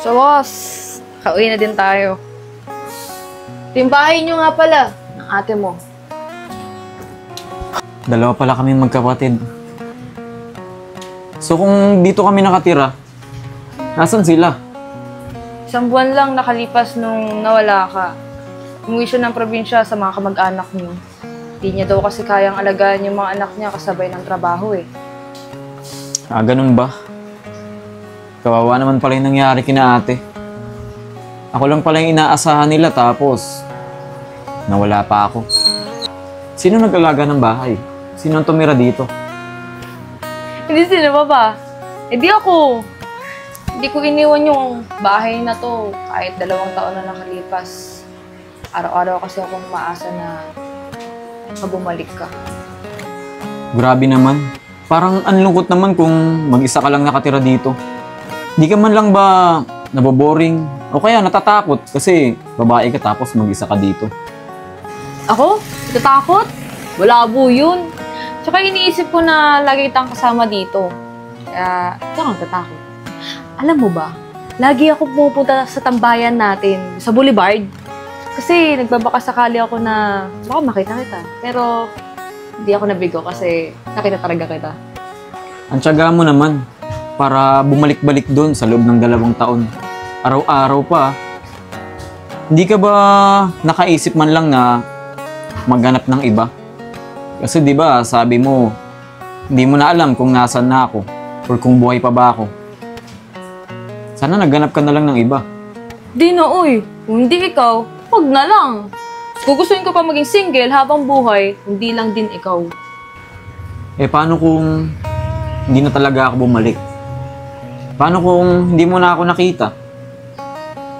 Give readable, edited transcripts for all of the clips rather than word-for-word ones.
So, boss, kauwi na din tayo. Ito yung bahay nyo nga pala, ng ate mo. Dalawa pala kami magkapatid. So kung dito kami nakatira, nasan sila? Isang buwan lang nakalipas nung nawala ka. Umuwi siya ng probinsya sa mga kamag-anak niyo. Hindi niya daw kasi kayang alagaan yung mga anak niya kasabay ng trabaho eh. Ah, ganun ba? Kawawa naman pala yung nangyari kina ate. Ako lang pala yung inaasahan nila tapos nawala pa ako. Sino nag-alaga ng bahay? Sino ang tumira dito? Hindi sila ba? Hindi ako. Hindi ko iniwan yung bahay na to kahit 2 taon na nakalipas. Araw-araw kasi akong maasa na bumalik ka. Grabe naman. Parang anlungkot naman kung mag-isa ka lang nakatira dito. Di ka man lang ba naboboring? O kaya natatakot kasi babae ka tapos mag-isa ka dito? Ako? Natatakot? Wala po yun. Tsaka iniisip ko na lagi kitang kasama dito. Kaya, tsaka natatakot. Alam mo ba, lagi ako pupunta sa tambayan natin, sa Boulevard. Kasi nagbabakasakali ako na baka makita kita. Pero, hindi ako nabigo kasi nakita talaga kita. Ang tiyaga mo naman para bumalik-balik doon sa loob ng 2 taon. Araw-araw pa. Hindi ka ba nakaisip man lang na maghanap ng iba? Kasi di ba sabi mo, hindi mo na alam kung nasaan na ako or kung buhay pa ba ako. Sana naghanap ka na lang ng iba. Di na, uy. Kung hindi ikaw, wag na lang. Kung gustuin ko pa maging single habang buhay, hindi lang din ikaw. Eh paano kung hindi na talaga ako bumalik? Paano kung hindi mo na ako nakita?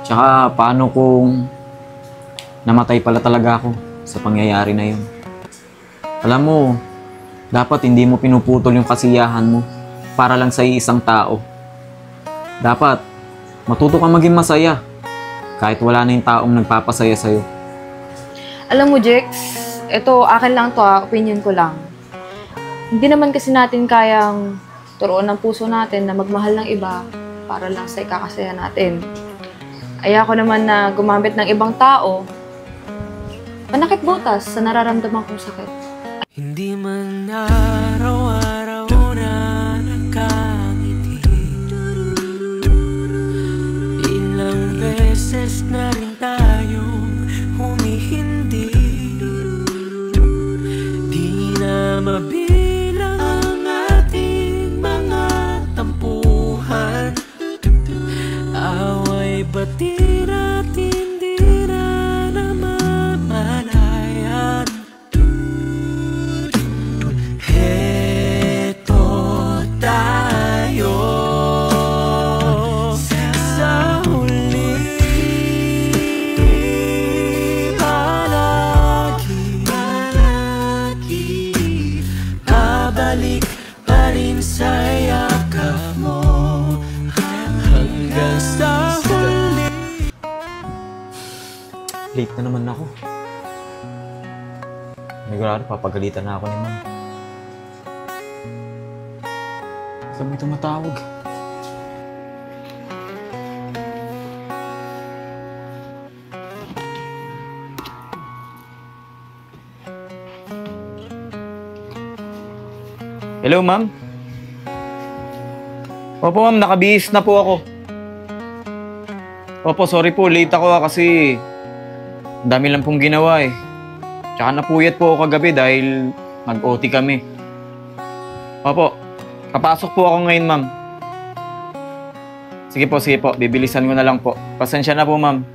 Tsaka paano kung namatay pala talaga ako sa pangyayari na yun? Alam mo, dapat hindi mo pinuputol yung kasiyahan mo para lang sa isang tao. Dapat matuto kang maging masaya kahit wala na yung taong nagpapasaya sa'yo. Alam mo, Jex, ito akin lang to opinion ko lang. Hindi naman kasi natin kayang turuan ng puso natin na magmahal ng iba para lang sa ikakasaya natin. Ayoko naman na gumamit ng ibang tao panakit butas sa nararamdaman kong sakit. Hindi man araw-araw na nakangiti, ilang beses na rin tayong humihindi. Di na mabilang ang ating mga tampuhan. Away bati natin di na namamalayan. Heto tayo sa huli, palagi babalik pa rin sa yakap mo hanggang sa huli. Late na naman ako. Sigurado papagalitan na ako ni Ma'am. Saan may tumatawag? Hello, Ma'am? Opo, Ma'am. Nakabihis na po ako. Opo, sorry po. Late ako kasi dami lang pong ginawa eh. Tsaka napuyat po ako kagabi dahil nag-OT kami. Opo, papasok po ako ngayon, Ma'am. Sige po, sige po. Bibilisan ko na lang po. Pasensya na po, Ma'am.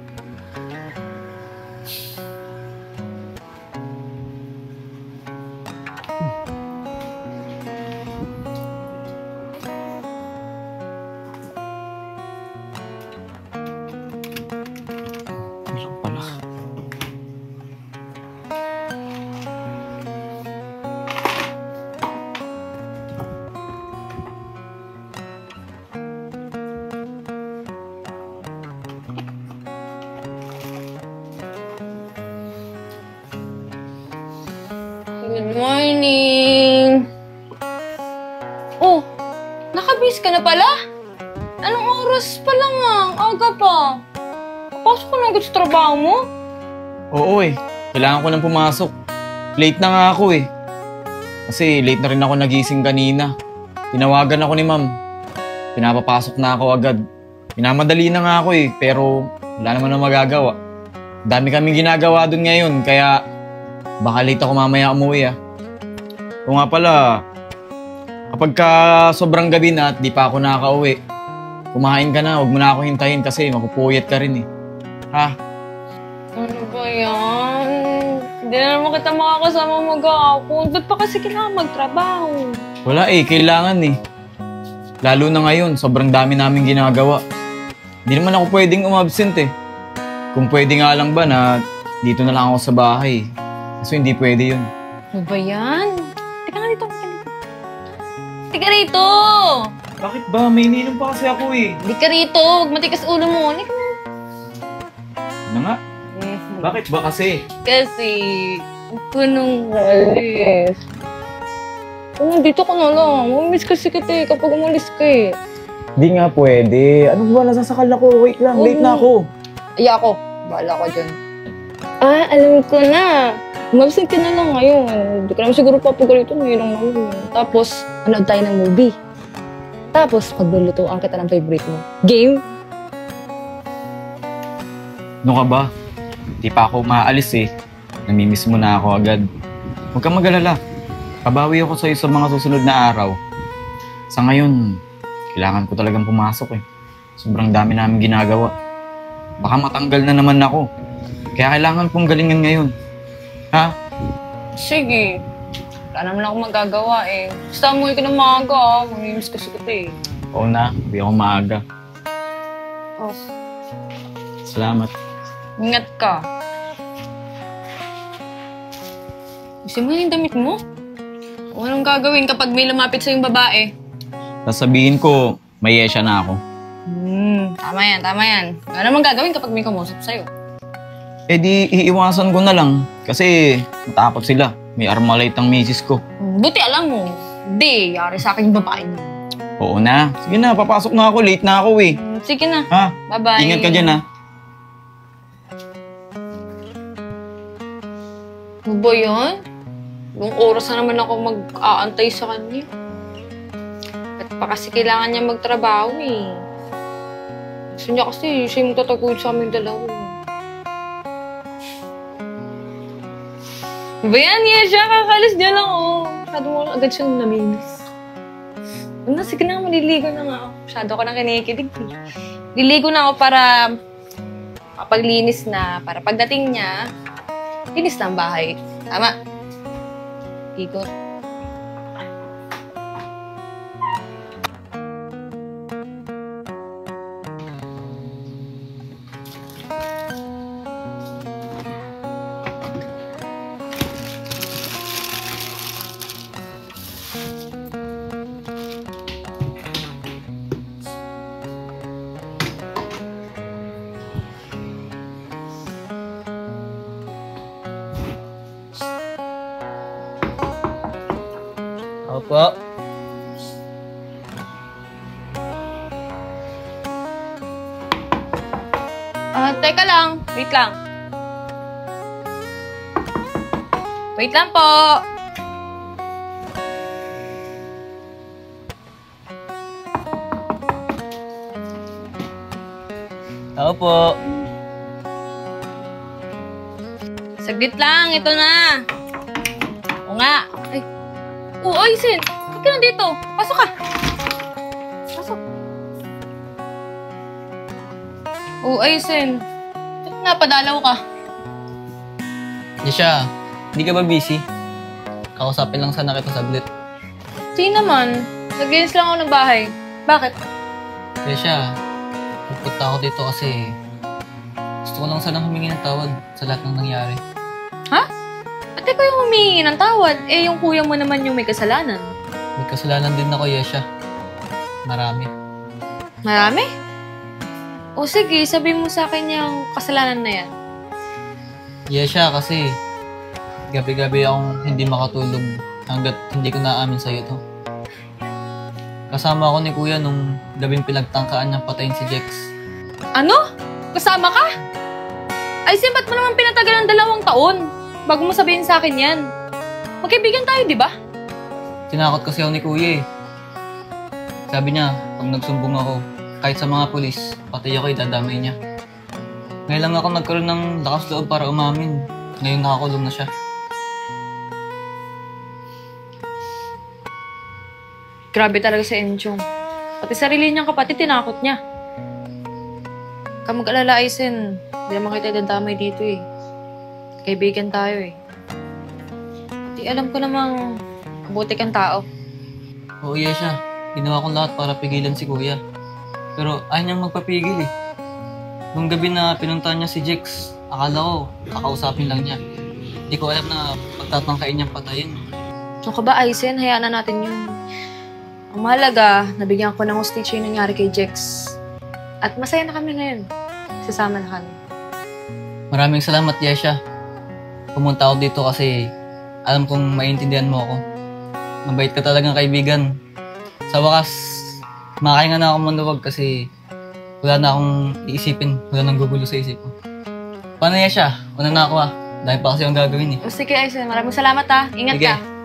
Ilang pala. Good morning! Oh, nakabis ka na pala? Anong oras pa lang aga pa. Papasok ka na agad sa trabaho mo? Oo eh. Kailangan ko nang pumasok. Late na nga ako eh. Kasi late na rin ako nagising kanina. Tinawagan ako ni ma'am. Pinapapasok na ako agad. Minamadali na nga ako eh, pero wala naman na magagawa. Dami kaming ginagawa doon ngayon, kaya baka late ako mamaya umuwi ah. O nga pala, kapag ka sobrang gabi na at di pa ako nakaka-uwi, kumain ka na, huwag mo na ako hintayin kasi mapupuyat ka rin eh. Ha? Ano ba yan? Hindi na naman kita makakasama mag-aapon. Ba't pa kasi kailangan magtrabaho? Wala eh, kailangan eh. Lalo na ngayon, sobrang dami namin ginagawa. Hindi naman ako pwedeng umabsent eh. Kung pwede nga lang ba na dito na lang ako sa bahay. Kasi hindi pwede yun. Ano ba yan? Teka nga dito. Teka rito! Bakit ba? May ininom pa kasi ako eh. Hindi ka rito. Huwag matikas ulo mo. Hindi ka na. Ano nga? Bakit ba kasi? Kasi, punong alis. Dito ka na lang. Mamiss kasi kita eh kapag umalis ka eh. Hindi nga pwede. Ano ba? Nasasakal ako. Wait lang. Late na ako. Ay ako. Bahala ka dyan. Alam ko na. Umabsent ka na lang ngayon. Hindi ka naman siguro papagalito. Ngayon naman. Tapos, manood tayo ng movie. Tapos, paglulutuan kita ng favorite mo. Game? Ano ka ba? Di pa ako maalis eh. Namimiss mo na ako agad. Huwag kang mag-alala. Kabawi ako sa'yo sa mga susunod na araw. Sa ngayon, kailangan ko talagang pumasok eh. Sobrang dami namin ginagawa. Baka matanggal na naman ako. Kaya kailangan kong galingan ngayon. Ha? Sige. Wala naman ako magagawa eh. Basta umuwi ka ng maaga. Mamimiss kasi kita eh. Oo na, hindi ako maaga. Oh. Salamat. Ingat ka. Gusto mo yung damit mo? O anong gagawin kapag may lumapit sa yung babae? Sasabihin ko, may yesya na ako. Tama yan, tama yan. Ano naman gagawin kapag may kumusap sa'yo? Eh di, iiwasan ko na lang. Kasi matakot sila. May armalite ang misis ko. Buti alam mo. Hindi, yari sa akin yung babae mo. Oo na. Sige na, papasok na ako. Late na ako eh. Sige na. Ha? Bye-bye. Ingat ka dyan ha. Ano ba yun? Nung oras na naman ako mag-aantay sa kanya. At pa kasi kailangan niya magtrabaho eh. Gusto niya kasi siya yung tatagod sa aming dalawa. Diba yan? Siya kakalis niya lang oh. Masyado mo agad siyang namimiss. Ano, sige na, maliligo na nga ako. Masyado ko nang kinikilig. Liligo na ako para mapaglinis na. Para pagdating niya, linis na ang bahay. Tama. Ligo. Opo. Teka lang. Wait lang. Wait lang po. Opo. Saglit lang. Ito na. O nga. Ay. Ay, Sen. Bakit ka nandito? Pasok ka. Pasok. Ay, Sen. Ba't napadalaw ka? Yesha, hindi ka ba busy? Kausapin lang sana kita saglit. Sige naman. Naglinis lang ako ng bahay. Bakit? Yesha, pupunta ako dito kasi gusto ko lang sana humingi ng tawad sa lahat ng nangyari. Ha? Ba't ikaw yung humingi ng tawad? Eh, yung kuya mo naman yung may kasalanan. May kasalanan din ako, Yesha. Marami. Marami? O sige, sabihin mo sa akin yung kasalanan na yan. Yesha, kasi gabi-gabi akong hindi makatulog hanggat hindi ko naamin sa'yo to. Kasama ako ni Kuya nung gabing pinagtangkaan niyang patayin si Jex. Ano? Kasama ka? Ay, ba't mo naman pinatagal ng 2 taon? Bago mo sabihin sa akin yan. Magkaibigan tayo, di ba? Tinakot kasi ako ni Kuya eh. Sabi niya, pag nagsumbong ako, kahit sa mga pulis, pati ako idadamay niya. Ngayon lang ako nagkaroon ng lakas loob para umamin. Ngayon nakakulong na siya. Grabe talaga si Enchong. Pati sarili niyang kapatid, tinakot niya. Kamag alala, Aizen. Hindi naman kita idadamay dito eh. Kaibigan tayo eh. Di alam ko namang mabuti kang tao. Oo, iya siya. Ginawa kong lahat para pigilan si Kuya. Pero ayaw niyang magpapigil eh. Nung gabi na pinuntahan niya si Jex, akala ko kakausapin lang niya. Hindi ko alam na pagtatangkain niyang patayin. Ano ka ba, Aizen? Hayaan na natin yun. Ang mahalaga, nabigyan ko ng hostage yung nangyari kay Jex. At masaya na kami ngayon. Sasama na kami. Maraming salamat, Yesha. Pumunta ako dito kasi alam kong maintindihan mo ako. Mabait ka talagang kaibigan. Sa wakas, makahinga na ako manuwag kasi wala na akong iisipin. Wala nang gugulo sa isip ko. Paano, Yesha? Una na ako ah. Dahil pa kasi yung gagawin eh. Sige, Aizen. Maraming salamat ha. Ingat Sige. ka.